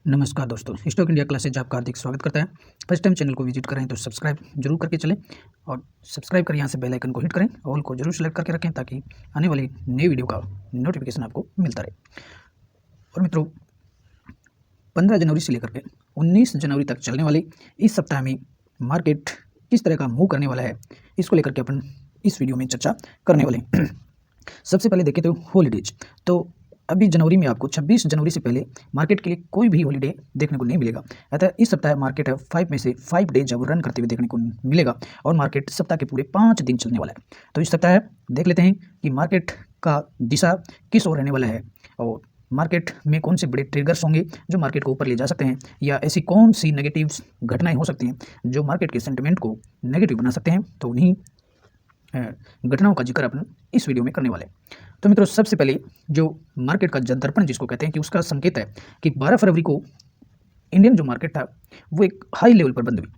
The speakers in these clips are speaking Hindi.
नमस्कार दोस्तों, स्टॉक इंडिया क्लासेज आपका हार्दिक स्वागत करता है। फर्स्ट टाइम चैनल को विजिट करें तो सब्सक्राइब जरूर करके चलें और सब्सक्राइब कर यहाँ से बेल आइकन को हिट करें, ऑल को जरूर सेलेक्ट करके रखें ताकि आने वाली नई वीडियो का नोटिफिकेशन आपको मिलता रहे। और मित्रों, 15 जनवरी से लेकर के 19 जनवरी तक चलने वाले इस सप्ताह में मार्केट किस तरह का मूव करने वाला है, इसको लेकर के अपन इस वीडियो में चर्चा करने वाले हैं। सबसे पहले देखें तो हॉलीडेज। तो अभी जनवरी में आपको 26 जनवरी से पहले मार्केट के लिए कोई भी हॉलीडे देखने को नहीं मिलेगा। अतः इस सप्ताह मार्केट है 5 में से 5 डेज अब रन करते हुए देखने को मिलेगा और मार्केट सप्ताह के पूरे 5 दिन चलने वाला है। तो इस सप्ताह देख लेते हैं कि मार्केट का दिशा किस ओर रहने वाला है और मार्केट में कौन से बड़े ट्रिगर्स होंगे जो मार्केट को ऊपर ले जा सकते हैं, या ऐसी कौन सी नेगेटिव घटनाएं हो सकती हैं जो मार्केट के सेंटिमेंट को नेगेटिव बना सकते हैं। तो उन्हीं घटनाओं का जिक्र अपन इस वीडियो में करने वाले हैं। तो मित्रों, सबसे पहले जो मार्केट का दर्पण जिसको कहते हैं कि उसका संकेत है कि 12 फरवरी को इंडियन जो मार्केट था वो एक हाई लेवल पर बंद हुई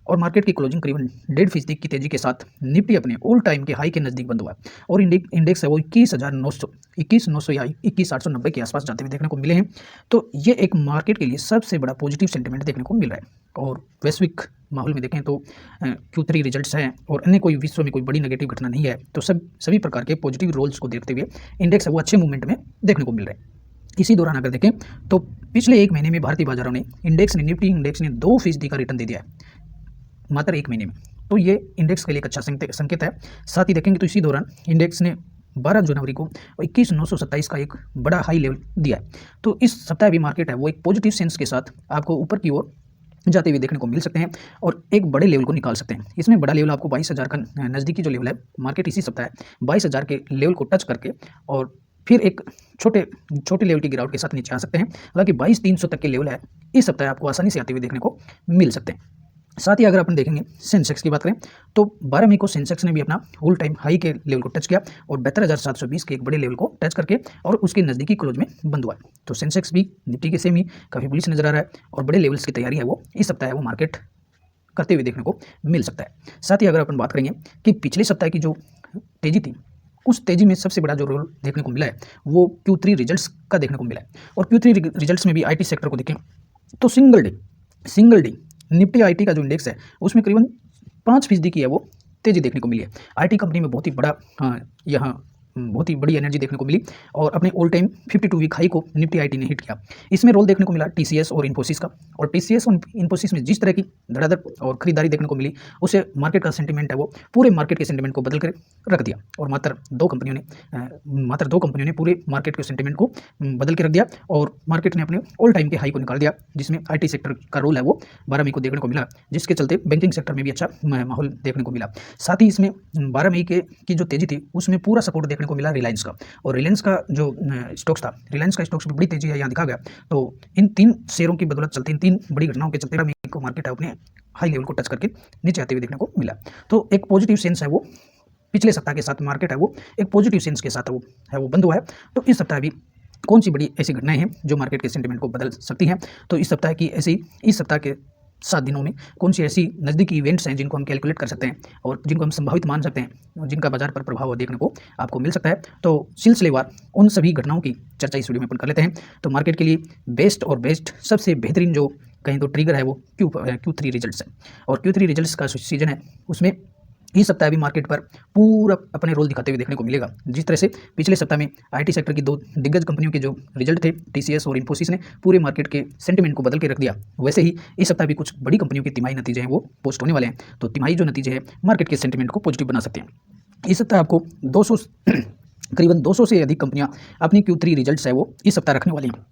और मार्केट की क्लोजिंग करीबन 1.5% की तेजी के साथ निफ्टी अपने ऑल टाइम के हाई के नज़दीक बंद हुआ और इंडेक्स है वो 21,900 या 21,890 के आसपास जाते हुए देखने को मिले हैं। तो ये एक मार्केट के लिए सबसे बड़ा पॉजिटिव सेंटिमेंट देखने को मिल रहा है। और वैश्विक माहौल में देखें तो Q3 रिजल्ट्स हैं और अन्य कोई विश्व में कोई बड़ी नेगेटिव घटना नहीं है, तो सभी प्रकार के पॉजिटिव रोल्स को देखते हुए इंडेक्स है वो अच्छे मूवमेंट में देखने को मिल रहे हैं। इसी दौरान अगर देखें तो पिछले एक महीने में भारतीय बाजारों ने निफ्टी इंडेक्स ने 2% का रिटर्न दे दिया है मात्र एक महीने में। तो ये इंडेक्स के लिए एक अच्छा संकेत है। साथ ही देखेंगे तो इसी दौरान इंडेक्स ने 12 जनवरी को 21,927 का एक बड़ा हाई लेवल दिया है। तो इस सप्ताह भी मार्केट है वो एक पॉजिटिव सेंस के साथ आपको ऊपर की ओर जाते हुए देखने को मिल सकते हैं और एक बड़े लेवल को निकाल सकते हैं। इसमें बड़ा लेवल आपको 22,000 का नज़दीकी जो लेवल है मार्केट इसी सप्ताह 22,000 के लेवल को टच करके और फिर एक छोटे लेवल की गिरावट के साथ नीचे आ सकते हैं। हालांकि 22,300 तक के लेवल है इस सप्ताह आपको आसानी से आते हुए देखने को मिल सकते हैं। साथ ही अगर अपन देखेंगे सेंसेक्स की बात करें तो 12 मई को सेंसेक्स ने भी अपना ऑल टाइम हाई के लेवल को टच किया और 72,720 के एक बड़े लेवल को टच करके और उसके नज़दीकी क्लोज में बंद हुआ। तो सेंसेक्स भी निफ्टी के सेम ही काफ़ी बुलिश नजर आ रहा है और बड़े लेवल्स की तैयारी है वो इस सप्ताह है वो मार्केट करते हुए देखने को मिल सकता है। साथ ही अगर अपन बात करेंगे कि पिछले सप्ताह की जो तेजी थी उस तेजी में सबसे बड़ा जो रोल देखने को मिला है वो Q3 रिजल्ट्स का देखने को मिला है। और Q3 रिजल्ट्स में भी IT सेक्टर को देखें तो सिंगल डे निफ्टी IT का जो इंडेक्स है उसमें करीबन 5% की है वो तेजी देखने को मिली है। IT कंपनी में बहुत ही बड़ी एनर्जी देखने को मिली और अपने ऑल टाइम 52 वीक हाई को निफ्टी IT ने हिट किया। इसमें रोल देखने को मिला TCS और इन्फोसिस का, और TCS और इन्फोसिस में जिस तरह की धड़ाधड़ और खरीदारी देखने को मिली उससे मार्केट का सेंटीमेंट है वो पूरे मार्केट के सेंटीमेंट को बदल कर रख दिया और मात्र दो कंपनियों ने पूरे मार्केट के सेंटीमेंट को बदल के रख दिया और मार्केट ने अपने ऑल टाइम के हाई को निकाल दिया, जिसमें IT सेक्टर का रोल है वो 12 मई को देखने को मिला, जिसके चलते बैंकिंग सेक्टर में भी अच्छा माहौल देखने को मिला। साथ ही इसमें 12 मई की जो तेजी थी उसमें पूरा सपोर्ट देखने को मिला रिलायंस का, और रिलायंस का जो स्टॉक्स था, रिलायंस का स्टॉक्स में बड़ी तेजी है यहाँ दिखा गया। तो इन 3 शेयरों की बदौलत चलते, इन 3 बड़ी घटनाओं के चलते को मार्केट है अपने हाई लेवल को टच करके नीचे आते हुए देखने को मिला। तो एक पॉजिटिव सेंस है वो पिछले सप्ताह के साथ मार्केट है वो एक पॉजिटिव सेंस के साथ वो बंद हुआ है। तो इस सप्ताह भी कौन सी बड़ी ऐसी घटनाएं हैं जो मार्केट के सेंटीमेंट को बदल सकती हैं। तो इस सप्ताह के 7 दिनों में कौन सी ऐसी नज़दीकी इवेंट्स हैं जिनको हम कैलकुलेट कर सकते हैं और जिनको हम संभावित मान सकते हैं और जिनका बाजार पर प्रभाव देखने को आपको मिल सकता है। तो सिलसिलेवार उन सभी घटनाओं की चर्चा इस वीडियो में अपन कर लेते हैं। तो मार्केट के लिए बेस्ट सबसे बेहतरीन जो कहीं तो ट्रिगर है वो Q3 रिजल्ट्स है, और Q3 रिजल्ट्स का सीजन है उसमें इस सप्ताह भी मार्केट पर पूरा अपने रोल दिखाते हुए देखने को मिलेगा। जिस तरह से पिछले सप्ताह में IT सेक्टर की 2 दिग्गज कंपनियों के जो रिजल्ट थे TCS और इन्फोसिस ने पूरे मार्केट के सेंटीमेंट को बदल के रख दिया, वैसे ही इस सप्ताह भी कुछ बड़ी कंपनियों के तिमाही नतीजे हैं वो पोस्ट होने वाले हैं। तो तिमाही जो नतीजे हैं मार्केट के सेंटीमेंट को पॉजिटिव बना सकते हैं। इस सप्ताह आपको करीबन 200 से अधिक कंपनियाँ अपनी Q3 रिजल्ट्स है वो इस सप्ताह रखने वाली हैं।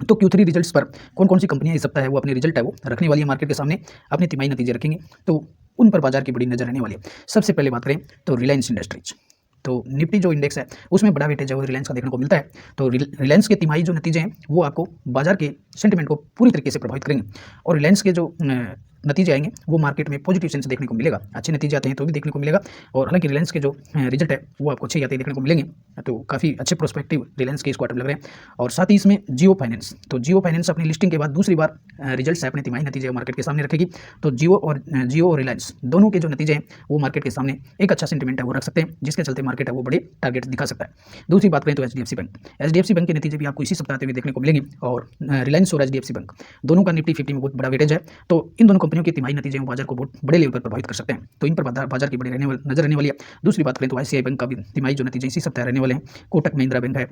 तो Q3 रिजल्ट्स पर कौन सी कंपनियां इस सप्ताह है वो अपने रिजल्ट है वो रखने वाली है मार्केट के सामने, अपने तिमाही नतीजे रखेंगे, तो उन पर बाजार की बड़ी नजर रहने वाली है। सबसे पहले बात करें तो रिलायंस इंडस्ट्रीज। तो निफ्टी जो इंडेक्स है उसमें बड़ा वेटेज है वो रिलायंस का देखने को मिलता है। तो रिलायंस के तिमाही जो नतीजे हैं वो आपको बाजार के सेंटीमेंट को पूरी तरीके से प्रभावित करेंगे, और रिलायंस के जो नतीजे आएंगे वो मार्केट में पॉजिटिव सेंस देखने को मिलेगा, अच्छे नतीजे आते हैं तो भी देखने को मिलेगा। और हालांकि रिलायंस के जो रिजल्ट है वो आपको अच्छे आते देखने को मिलेंगे, तो काफ़ी अच्छे प्रोस्पेक्टिव रिलायंस के इस क्वार्टर में लग रहे हैं। और साथ ही इसमें जियो फाइनेंस, तो जियो फाइनेंस अपनी लिस्टिंग के बाद दूसरी बार रिजल्ट अपने तिमाही नतीजे मार्केट के सामने रखेगी। तो जियो और रिलायंस दोनों के जो नतीजे हैं वो मार्केट के सामने एक अच्छा सेंटीमेंट है वो रख सकते हैं, जिसके चलते मार्केट है वो बड़े टारगेट दिखा सकता है। दूसरी बात करें तो एचडीएफसी बैंक के नतीजे भी आपको इसी सप्ताह आते हुए देखने को मिलेंगे। और रिलायंस और एचडीएफसी बैंक दोनों का निफ्टी 50 में बहुत बड़ा वेटेज है, तो इन दोनों कंपनियों के तिमाही नतीजे बाजार को बहुत बड़े लेवल पर प्रभावित कर सकते हैं, तो इन पर बाजार की बड़ी नजर रहने वाली है। दूसरी बात करें तो आईसीआई बैंक का भी तिमाही जो नतीजे इसी सप्ताह रहने वाले हैं। कोटक महिंद्रा बैंक है,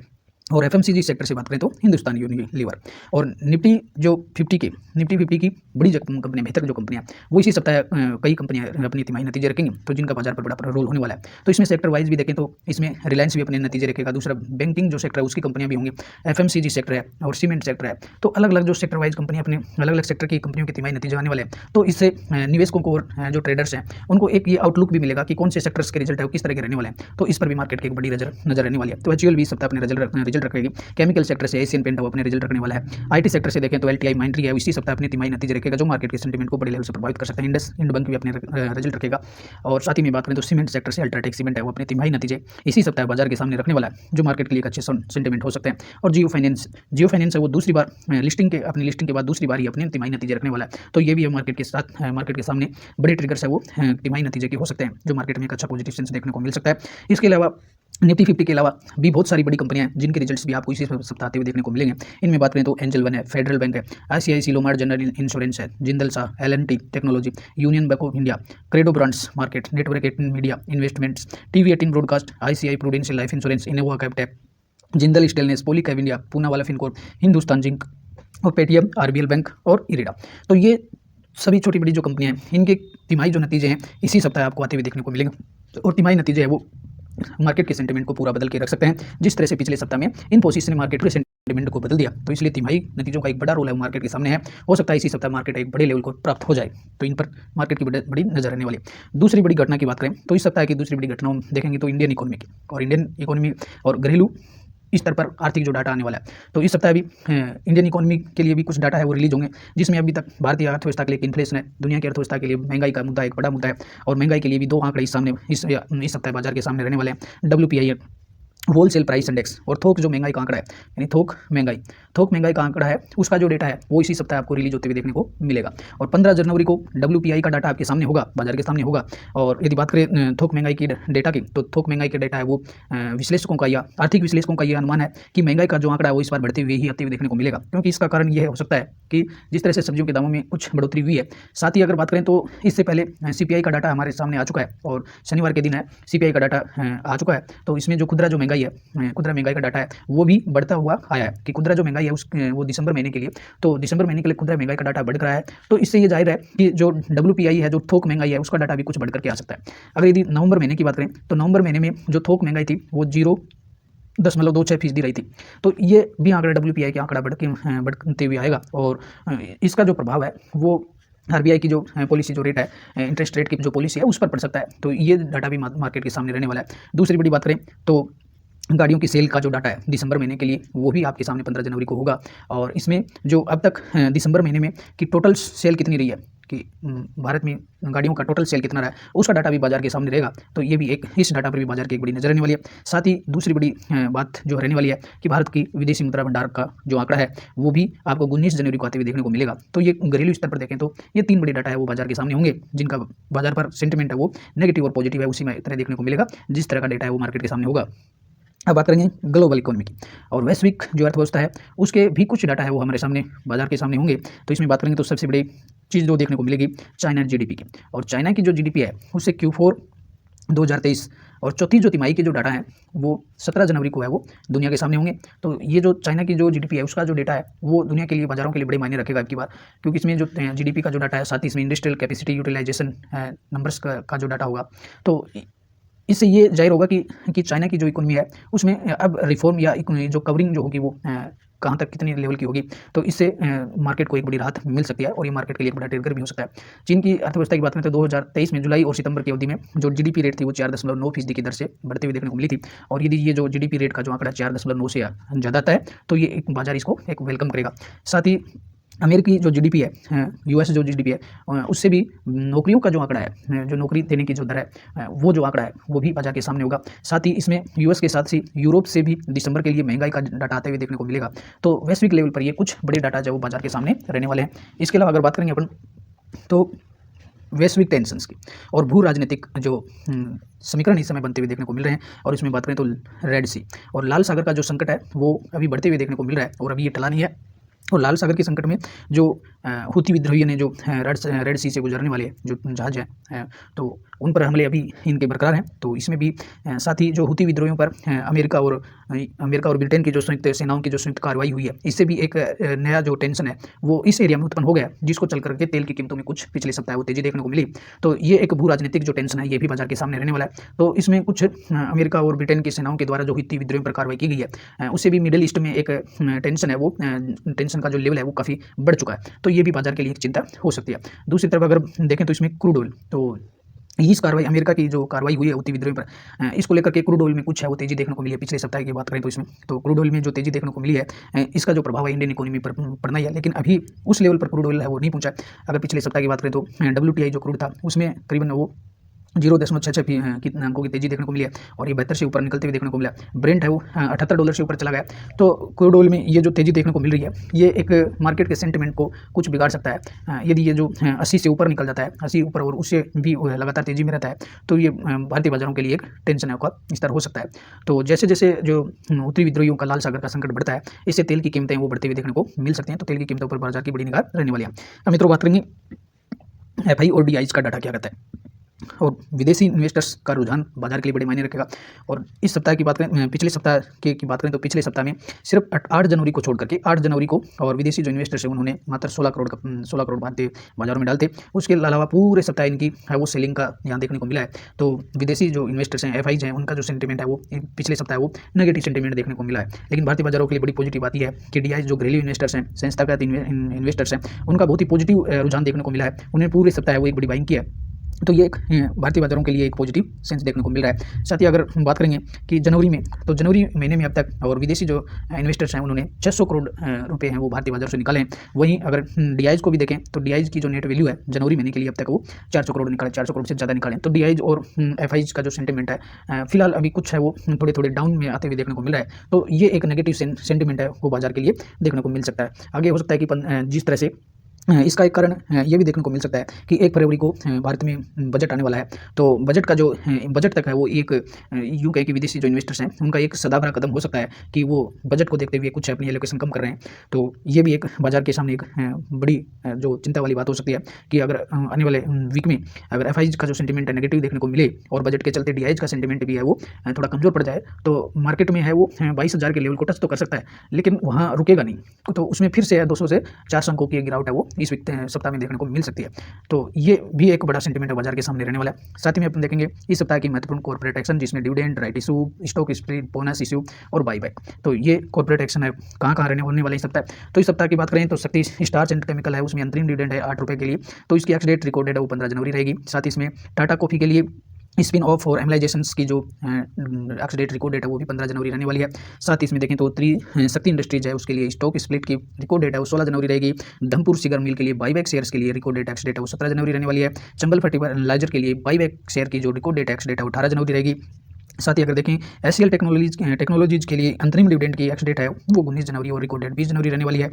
और एफएमसीजी सेक्टर से बात करें तो हिंदुस्तान यूनिलीवर। और निफ्टी 50 की बड़ी कंपनियां, बेहतर जो कंपनियां वो इसी सप्ताह कई कंपनियां अपनी तिमाही नतीजे रखेंगी, तो जिनका बाजार पर बड़ा रोल होने वाला है। तो इसमें सेक्टर वाइज भी देखें तो इसमें रिलायंस भी अपने नतीजे रखेगा, दूसरा बैंकिंग जो सेक्टर है उसकी कंपनियां भी होंगी, एफएमसीजी सेक्टर है और सीमेंट सेक्टर है। तो अलग अलग जो सेक्टर वाइज कंपनियां अपने अलग अलग सेक्टर की कंपनियों के तिमाही नतीजे आने वाले हैं, तो इससे निवेशकों को और जो ट्रेडर्स हैं उनको एक ये आउटलुक भी मिलेगा कि कौन से सेक्टर्स के रिजल्ट है वो किस तरह के रहने वाले हैं, तो इस पर भी मार्केट की एक बड़ी नजर रहने वाली है। तो एचयूएल भी इस सप्ताह अपने रिजल्ट रखेगी। केमिकल सेक्टर से एशियन पेंट वो अपने रिजल्ट रखने वाला है। आईटी सेक्टर से देखें तो एलटीआई माइंट्री है, इसी सप्ताह अपने तिमाही नतीजे रखेगा जो मार्केट के सेंटीमेंट को बड़े लेवल से प्रभावित कर सकता है। इंड बैंक भी अपने रिजल्ट रखेगा। और साथ ही में बात करें तो सीमेंट सेक्टर से अल्ट्राटेक सीमेंट है वो अपने तिमाही नतीजे इसी सप्ताह बाजार के सामने रखने वाला है, जो मार्केट के लिए एक अच्छे सेंटीमेंट हो सकते हैं। और जियो फाइनेंस है वो दूसरी बार अपनी लिस्टिंग के बाद दूसरी बार ही अपने तिमाही नतीजे रखने वाला है, तो ये भी मार्केट के सामने बड़े ट्रिगर्स है वो तिमाही नतीजे के हो सकते हैं, जो मार्केट में एक अच्छा पॉजिटिव सेंस देखने को मिल सकता है। इसके अलावा निफ्टी 50 के अलावा भी बहुत सारी बड़ी कंपनियां हैं जिनके रिजल्ट्स भी आपको इसी सप्ताह आते हुए देखने को मिलेंगे। इनमें बात करें तो एंजल वन है, फेडरल बैंक है, आईसीआईसी लोमार्ट जनरल इंश्योरेंस है, Jindal Sah, L&T technology, union bank of India, credo brands market, network 18 media investments, TV 18 broadcast, ICI prudential life insurance, Innova capital, Jindal stainless, Polycab India, Poona वाला फिनकोर, हिंदुस्तान जिंक और पेटीएम, आरबीएल बैंक और इरेडा। तो ये सभी छोटी बड़ी जो कंपनियां हैं इनके तिमाही जो नतीजे हैं इसी सप्ताह आपको आते हुए देखने को मिलेंगे। और तिमाही नतीजे है वो मार्केट के सेंटीमेंट को पूरा बदल के रख सकते हैं, जिस तरह से पिछले सप्ताह में इन्फोसिस ने मार्केट के सेंटीमेंट को बदल दिया, तो इसलिए तिमाही नतीजों का एक बड़ा रोल है मार्केट के सामने है। हो सकता है इसी सप्ताह मार्केट एक बड़े लेवल को प्राप्त हो जाए, तो इन पर मार्केट की बड़ी नजर रहने वाली है। दूसरी बड़ी घटना की बात करें तो इस सप्ताह की दूसरी बड़ी घटना देखेंगे तो इंडियन इकोनॉमी और घरेलू स्तर पर आर्थिक जो डाटा आने वाला है, तो इस सप्ताह भी इंडियन इकोनॉमी के लिए भी कुछ डाटा है वो रिलीज होंगे, जिसमें अभी तक भारतीय अर्थव्यवस्था के लिए इन्फ्लेशन है, दुनिया की अर्थव्यवस्था के लिए महंगाई का मुद्दा एक बड़ा मुद्दा है, और महंगाई के लिए भी दो आंकड़े इस सप्ताह बाजार के सामने रहने वाले हैं। WPI होलसेल प्राइस इंडेक्स और थोक जो महंगाई का आंकड़ा है, यानी थोक महंगाई का आंकड़ा है, उसका जो डेटा है वो इसी सप्ताह आपको रिलीज होते हुए देखने को मिलेगा। और 15 जनवरी को WPI का डाटा आपके सामने होगा, बाजार के सामने होगा। और यदि बात करें थोक महंगाई की डेटा की, तो थोक महंगाई का डेटा है वो विश्लेषकों का या आर्थिक विश्लेषकों का ये अनुमान है कि महंगाई का जो आंकड़ा है वो इस बार बढ़ते हुए ही आते हुए देखने को मिलेगा, क्योंकि इसका कारण ये हो सकता है कि जिस तरह से सब्जियों के दामों में कुछ बढ़ोतरी हुई है। साथ ही अगर बात करें तो इससे पहले CPI का डाटा हमारे सामने आ चुका है, और शनिवार के दिन है CPI का डाटा आ चुका है, तो इसमें जो खुदरा महंगाई का डाटा है वो भी बढ़ता हुआ आया है कि खुदरा जो महंगाई है वो दिसंबर महीने के लिए खुदरा महंगाई का डाटा बढ़ रहा है। तो इससे ये जाहिर है कि जो WPI है, जो थोक महंगाई है, उसका डाटा भी कुछ बढ़ करके आ सकता है। अगर यदि नवंबर महीने की बात करें तो नवंबर महीने में जो थोक महंगाई थी वो 0.26% रही थी, तो ये भी आंकड़ा WPI का आंकड़ा बढ़ते हुए आएगा, और इसका जो प्रभाव है वो RBI की जो पॉलिसी जो रेट है, इंटरेस्ट रेट की जो पॉलिसी है उस पर पड़ सकता है, तो ये डाटा भी मार्केट के सामने रहने वाला है। दूसरी बड़ी बात करें तो गाड़ियों की सेल का जो डाटा है दिसंबर महीने के लिए वो भी आपके सामने 15 जनवरी को होगा, और इसमें जो अब तक दिसंबर महीने में की टोटल सेल कितनी रही है कि भारत में गाड़ियों का टोटल सेल कितना रहा है, उसका डाटा भी बाजार के सामने रहेगा, तो ये भी इस डाटा पर भी बाजार की एक बड़ी नजर रहने वाली है। साथ ही दूसरी बड़ी बात जो रहने वाली है कि भारत की विदेशी मुद्रा भंडार का जो आंकड़ा है वो भी आपको 19 जनवरी को आते हुए देखने को मिलेगा। तो ये घरेलू स्तर पर देखें तो ये 3 बड़े डाटा है वो बाजार के सामने होंगे, जिनका बाजार पर सेंटिमेंट है वो नेगेटिव और पॉजिटिव है उसी में तरह देखने को मिलेगा, जिस तरह का डाटा है वो मार्केट के सामने होगा। अब बात करेंगे ग्लोबल इकोनॉमी की, और वैश्विक जो अर्थव्यवस्था है उसके भी कुछ डाटा है वो हमारे सामने बाजार के सामने होंगे। तो इसमें बात करेंगे तो सबसे बड़ी चीज़ जो देखने को मिलेगी चाइना GDP की, और चाइना की जो GDP है उससे Q4 2023 और चौथी जो तिमाही के जो डाटा है वो 17 जनवरी को है वो दुनिया के सामने होंगे। तो ये जो चाइना की जो GDP है उसका जो डेटा है वो दुनिया के लिए, बाजारों के लिए बड़े मायने रखेगा की बार, क्योंकि इसमें जो GDP का जो डाटा है साथ ही इसमें इंडस्ट्रियल कैपेसिटी यूटिलाइजेशन नंबर्स का जो डाटा होगा, तो इससे ये जाहिर होगा कि चाइना की जो इकोनॉमी है उसमें अब रिफॉर्म या जो कवरिंग जो होगी वो कहाँ तक कितनी लेवल की होगी, तो इससे मार्केट को एक बड़ी राहत मिल सकती है, और ये मार्केट के लिए एक बड़ा ट्रिगर भी हो सकता है। चीन की अर्थव्यवस्था की बात करें तो 2023 में जुलाई और सितंबर की अवधि में जो GDP रेट थी वो 4.9% की दर से बढ़ते हुए देखने को मिली थी, और यदि ये जो GDP रेट का जो आंकड़ा 4.9 से ज़्यादा आता है तो ये एक बाजार इसको एक वेलकम करेगा। साथ ही अमेरिकी जो जीडीपी है, यूएस जो जीडीपी है, उससे भी नौकरियों का जो आंकड़ा है, जो नौकरी देने की जो दर है, वो जो आंकड़ा है वो भी बाजार के सामने होगा। साथ ही इसमें यूएस के साथ ही यूरोप से भी दिसंबर के लिए महंगाई का डाटा आते हुए देखने को मिलेगा। तो वैश्विक लेवल पर ये कुछ बड़े डाटा जो वो बाजार के सामने रहने वाले हैं। इसके अलावा अगर बात करेंगे अपन तो वैश्विक टेंशन्स की और भू राजनीतिक जो समीकरण इस समय बनते हुए देखने को मिल रहे हैं, और इसमें बात करें तो रेड सी और लाल सागर का जो संकट है वो अभी बढ़ते हुए देखने को मिल रहा है, और अभी ये टला नहीं है। और लाल सागर के संकट में जो हुती विद्रोही ने जो रेड सी से गुजरने वाले जो जहाज हैं, तो उन पर हमले अभी इनके बरकरार हैं। तो इसमें भी साथ ही जो हुती विद्रोहियों पर अमेरिका और ब्रिटेन की जो संयुक्त सेनाओं की जो संयुक्त कार्रवाई हुई है, इससे भी एक नया जो टेंशन है वो इस एरिया में उत्पन्न हो गया, जिसको चल करके तेल की कीमतों में कुछ पिछले सप्ताह वो तेजी देखने को मिली। तो ये एक भू राजनीतिक जो टेंशन है ये भी बाजार के सामने रहने वाला है। तो इसमें कुछ अमेरिका और ब्रिटेन की सेनाओं के द्वारा जो हुती विद्रोहियों पर कार्रवाई की गई है, उससे भी मिडिल ईस्ट में एक टेंशन है, वो टेंशन का जो लेवल है वो काफ़ी बढ़ चुका है। तो ये भी बाजार के लिए एक चिंता हो सकती है। दूसरी तरफ अगर देखें तो इसमें क्रूड ऑयल, तो इस कार्रवाई अमेरिका की जो कार्रवाई हुई है हुती विद्रोह पर, इसको लेकर के क्रूड ऑयल में कुछ है वो तेजी देखने को मिली है। पिछले सप्ताह की बात करें तो इसमें तो क्रूड ऑयल में जो तेजी देखने को मिली है, इसका जो प्रभाव है इंडियन इकोनॉमी पर पड़ना ही है, लेकिन अभी उस लेवल पर क्रूड ऑयल है वो नहीं पहुंचा। अगर पिछले सप्ताह की बात करें तो WTI जो क्रूड था उसमें करीबन वो 0.66 की अंकों की तेजी देखने को मिली है, और ये 72 से ऊपर निकलते हुए देखने को मिला। ब्रेंट है वो $78 से ऊपर चला गया। तो क्रूड ऑयल में ये जो तेजी देखने को मिल रही है, ये एक मार्केट के सेंटिमेंट को कुछ बिगाड़ सकता है। यदि ये जो 80 से ऊपर निकल जाता है, 80 ऊपर और उससे भी लगातार तेजी में रहता है, तो ये भारतीय बाजारों के लिए एक टेंशन का स्तर हो सकता है। तो जैसे जैसे जो उत्तरी विद्रोहियों का लाल सागर का संकट बढ़ता है, इससे तेल की कीमतें वो बढ़ते हुए देखने को मिल सकती हैं। तो तेल की कीमतों पर बाजार की बड़ी निगाह रहने वाली है। अब मित्रों बात करेंगे FI और DIs का डाटा क्या कहता है, और विदेशी इन्वेस्टर्स का रुझान बाजार के लिए बड़े मायने रखेगा। और इस सप्ताह की बात करें, पिछले सप्ताह की बात करें तो पिछले सप्ताह में सिर्फ 8 जनवरी को छोड़ करके 8 जनवरी को और विदेशी जो इन्वेस्टर्स हैं उन्होंने मात्र 16 करोड़ भारतीय बाजारों में डालते। उसके अलावा पूरे सप्ताह इनकी है वो सेलिंग का यहाँ देखने को मिला है। तो विदेशी जो इन्वेस्टर्स हैं, FIs हैं, उनका जो सेंटिमेंट है वो पिछले सप्ताह वो नेगेटिव सेंटिमेंट देखने को मिला है। लेकिन भारतीय बाजारों के लिए बड़ी पॉजिटिव बात यह है कि DIs जो घरेलू इन्वेस्टर्स हैं, संस्थागत इन्वेस्टर्स हैं, उनका बहुत ही पॉजिटिव रुझान देखने को मिला है। उन्हें पूरे सप्ताह वो एक बड़ी बाइंग किया है। तो ये एक भारतीय बाजारों के लिए एक पॉजिटिव सेंस देखने को मिल रहा है। साथ ही अगर बात करेंगे कि जनवरी में, तो जनवरी महीने में अब तक और विदेशी जो इन्वेस्टर्स हैं उन्होंने 600 करोड़ रुपए हैं वो भारतीय बाजार से निकाले हैं। वहीं अगर DIs को भी देखें तो DIs की जो नेट वैल्यू है जनवरी महीने के लिए अब तक वो 400 करोड़ निकाले, 400 करोड़ से ज़्यादा निकाले। तो DIs और FIs का जो सेंटिमेंट है फिलहाल अभी कुछ है वो थोड़े थोड़े डाउन में आते हुए देखने को मिल रहा है। तो ये एक नेगेटिव सेंटिमेंट है वो बाजार के लिए देखने को मिल सकता है। आगे हो सकता है कि जिस तरह से इसका एक कारण ये भी देखने को मिल सकता है कि 1 फरवरी को भारत में बजट आने वाला है। तो बजट का जो बजट तक है वो एक यूँ कहे कि विदेशी जो इन्वेस्टर्स हैं उनका एक सदाबहार कदम हो सकता है कि वो बजट को देखते हुए कुछ अपनी एलोकेशन कम कर रहे हैं। तो ये भी एक बाजार के सामने एक बड़ी जो चिंता वाली बात हो सकती है कि अगर आने वाले वीक में अगर FIs का जो सेंटिमेंट है नेगेटिव देखने को मिले और बजट के चलते DIs का सेंटिमेंट भी है वो थोड़ा कमज़ोर पड़ जाए, तो मार्केट में है वो 22,000 के लेवल को टच तो कर सकता है, लेकिन वहाँ रुकेगा नहीं। तो उसमें फिर से 200 से 400 अंकों की गिरावट है वो इस सप्ताह में देखने को मिल सकती है। तो ये भी एक बड़ा सेंटिमेंट बाजार के सामने रहने वाला है। साथ ही में अपन देखेंगे इस सप्ताह की महत्वपूर्ण कॉर्पोरेट एक्शन, जिसमें dividend, right issue, stock split, bonus issue और बाईबैक। तो ये कॉर्पोरेट एक्शन है कहाँ रहने होने वाले इस सप्ताह। तो इस सप्ताह की बात करें तो शक्ति स्टार्च एंड केमिकल है, उसमें अंतरिम डिविडेंड है 8 रुपये के लिए। तो इसकी एक्स डेट रिकॉर्डेड है वो 15 जनवरी रहेगी। साथ ही इसमें टाटा कॉफी के लिए स्पिन ऑफ और एमलाइजेशंस की जो एक्स डेट रिकॉर्ड डेट है वो भी 15 जनवरी रहने वाली है। साथ ही इसमें देखें तो शक्ति इंडस्ट्रीज है, उसके लिए स्टॉक स्प्लिट की रिकॉर्ड डेट है वो 16 जनवरी रहेगी। धमपुर शुगर मिल के लिए बाईबैक शेयर्स के लिए रिकॉर्ड डेट एक्स डेट है वो 17 जनवरी रहने वाली है। चंबल फर्टिलाइजर के लिए बाईबैक शेयर की जो रिकॉर्ड डेट एक्स डेट है वो 18 जनवरी रहेगी। साथ ही अगर देखें SCL टेक्नोलॉजीज के लिए अंतरिम डिविडेंड की एक्स डेट है वो 19 जनवरी और रिकॉर्ड डेट 20 जनवरी रहने वाली है।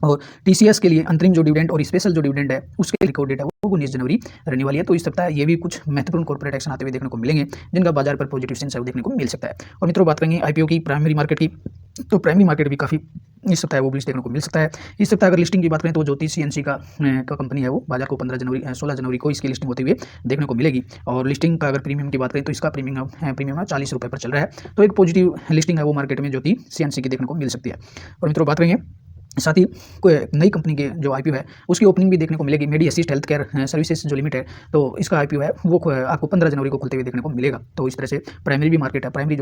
और TCS के लिए अंतरिम जो डिविडेंड और स्पेशल जो डिविडेंड है उसके रिकॉर्ड डेट है वो 19 जनवरी रहने वाली है। तो इस सप्ताह ये भी कुछ महत्वपूर्ण कॉर्पोरेट एक्शन आते हुए देखने को मिलेंगे, जिनका बाजार पर पॉजिटिव सेंस है वो देखने को मिल सकता है। और मित्रों बात करेंगे IPO की, प्राइमरी मार्केट की, तो प्राइमरी मार्केट भी काफ़ी इस सप्ताह वो बुलिश देखने को मिल सकता है। इस सप्ताह अगर लिस्टिंग की बात करें तो ज्योति CNC का कंपनी है वो बाजार को 16 जनवरी को इसकी लिस्टिंग होते हुए देखने को मिलेगी। और लिस्टिंग का अगर प्रीमियम की बात करें तो इसका प्रीमियम 40 रुपये पर चल रहा है। तो एक पॉजिटिव लिस्टिंग है वो मार्केट में ज्योति CNC की देखने को मिल सकती है। और मित्रों बात करेंगे साथ ही कोई नई कंपनी के जो IPO है उसकी ओपनिंग भी देखने को मिलेगी। मेडी असिस्ट हेल्थ केयर सर्विसेज जो लिमिटेड, तो इसका IPO है वो आपको 15 जनवरी को खुलते हुए देखने को मिलेगा। तो इस तरह से प्राइमरी जो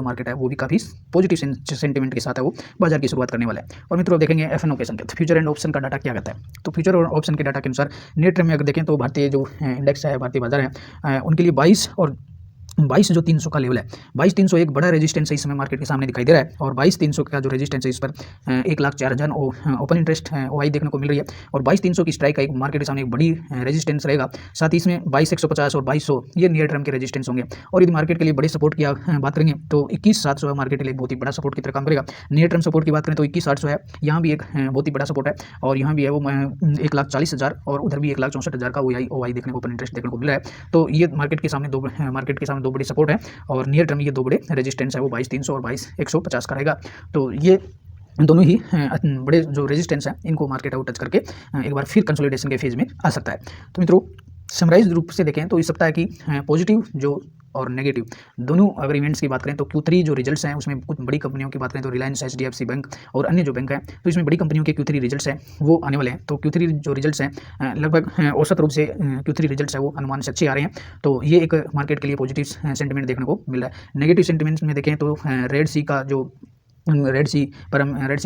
मार्केट है वो भी काफ़ी पॉजिटिव सेंटिमेंट के साथ है वो बाजार की शुरुआत करने वाला है। और मित्रों देखेंगे FNO के संकेत, फ्यूचर एंड ऑप्शन का डाटा क्या कहता है। तो फ्यूचर और ऑप्शन के डाटा के अनुसार नेट में अगर देखें तो भारतीय जो इंडेक्स है, भारतीय बाजार है, उनके लिए 22 और 22 जो 300 का लेवल है, 22,300 एक बड़ा रेजिस्टेंस है इस समय मार्केट के सामने दिखाई दे रहा है। और 22,300 का जो रेजिस्टेंस है इस पर 1,04,000 ओपन इंटरेस्ट ओआई देखने को मिल रही है। और 22,300 की स्ट्राइक का एक मार्केट के सामने एक बड़ी रेजिस्टेंस रहेगा। साथ ही इसमें 22,150 और 2200 ये नियर टर्म के रेजिस्टेंस होंगे। और यदि मार्केट के लिए बड़े सपोर्ट की बात करेंगे तो 21,700 मार्केट के लिए बहुत ही बड़ा सपोर्ट की तरह काम करेगा। नियर टर्म सपोर्ट की बात करें तो 21,800 है, यहाँ भी एक बहुत ही बड़ा सपोर्ट है। और यहाँ भी है वो 1,40,000 और उधर भी 1,64,000 का ओआई देखने को ओपन इंटरेस्ट देखने को मिल रहा है। तो ये मार्केट के सामने दो बड़ी सपोर्ट है। और नियर टर्म ये दो बड़े रेजिस्टेंस है वो 22,300 और 22,150 का रहेगा। तो ये दोनों ही बड़े जो रेजिस्टेंस हैं इनको मार्केट है वो टच करके एक बार फिर कंसोलिडेशन के फेज में आ सकता है। तो मित्रों समराइज रूप से देखें तो इस सप्ताह की पॉजिटिव जो और नेगेटिव दोनों अगर इवेंट्स की बात करें तो Q3 जो रिजल्ट्स हैं उसमें कुछ बड़ी कंपनियों की बात करें तो रिलायंस, HDFC बैंक और अन्य जो बैंक हैं तो इसमें बड़ी कंपनियों के Q3 रिजल्ट्स हैं वो आने वाले हैं। तो Q3 जो रिजल्ट्स हैं लगभग औसत रूप से Q3 रिजल्ट्स है वो अनुमान से अच्छे आ रहे हैं। तो ये एक मार्केट के लिए पॉजिटिव सेंटिमेंट देखने को मिल रहा है। नेगेटिव सेंटिमेंट्स में देखें तो रेड सी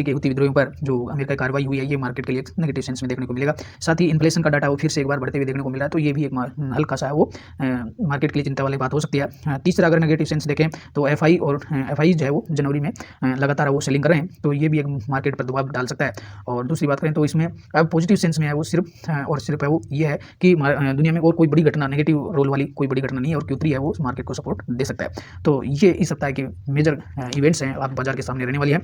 के हुती विद्रोहियों पर जो अमेरिका की कार्रवाई हुई है ये मार्केट के लिए नेगेटिव सेंस में देखने को मिलेगा। साथ ही इन्फ्लेशन का डाटा वो फिर से एक बार बढ़ते हुए देखने को मिला है। तो ये भी एक हल्का सा है वो मार्केट के लिए चिंता वाली बात हो सकती है। तीसरा अगर नेगेटिव सेंस देखें तो एफआई जो है वो जनवरी में लगातार वो सेलिंग कर रहे हैं। तो ये भी एक मार्केट पर दबाव डाल सकता है। और दूसरी बात करें तो इसमें अब पॉजिटिव सेंस में है वो सिर्फ है वो ये है कि दुनिया में और कोई बड़ी घटना नेगेटिव रोल वाली कोई बड़ी घटना नहीं है और Q3 है वो मार्केट को सपोर्ट दे सकता है। तो ये इस सप्ताह के मेजर इवेंट्स हैं आप बाजार के सामने रहने वाली है।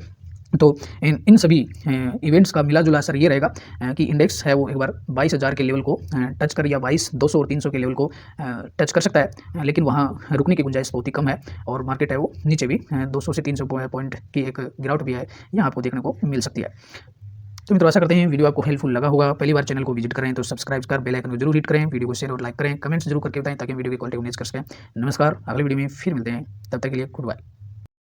तो इन सभी इवेंट्स का मिला जुला असर ये रहेगा कि इंडेक्स है वो एक बार 22,000 के लेवल को टच कर या 22,200 और 300 के लेवल को टच कर सकता है। लेकिन वहाँ रुकने की गुंजाइश बहुत ही कम है और मार्केट है वो नीचे भी 200 से 300 पॉइंट की एक गिरावट भी है यहाँ आपको देखने को मिल सकती है। तो मित्रों आशा करते हैं वीडियो आपको हेल्पफुल लगा होगा। पहली बार चैनल को विजिट करें तो सब्सक्राइब कर बेल आइकन को जरूर हिट करें, वीडियो को शेयर और लाइक करें, कमेंट्स जरूर करके बताएं ताकि वीडियो की क्वालिटी उन्हें कर सकें। नमस्कार, अगले वीडियो में फिर मिलते हैं, तब तक के लिए गुड बाय।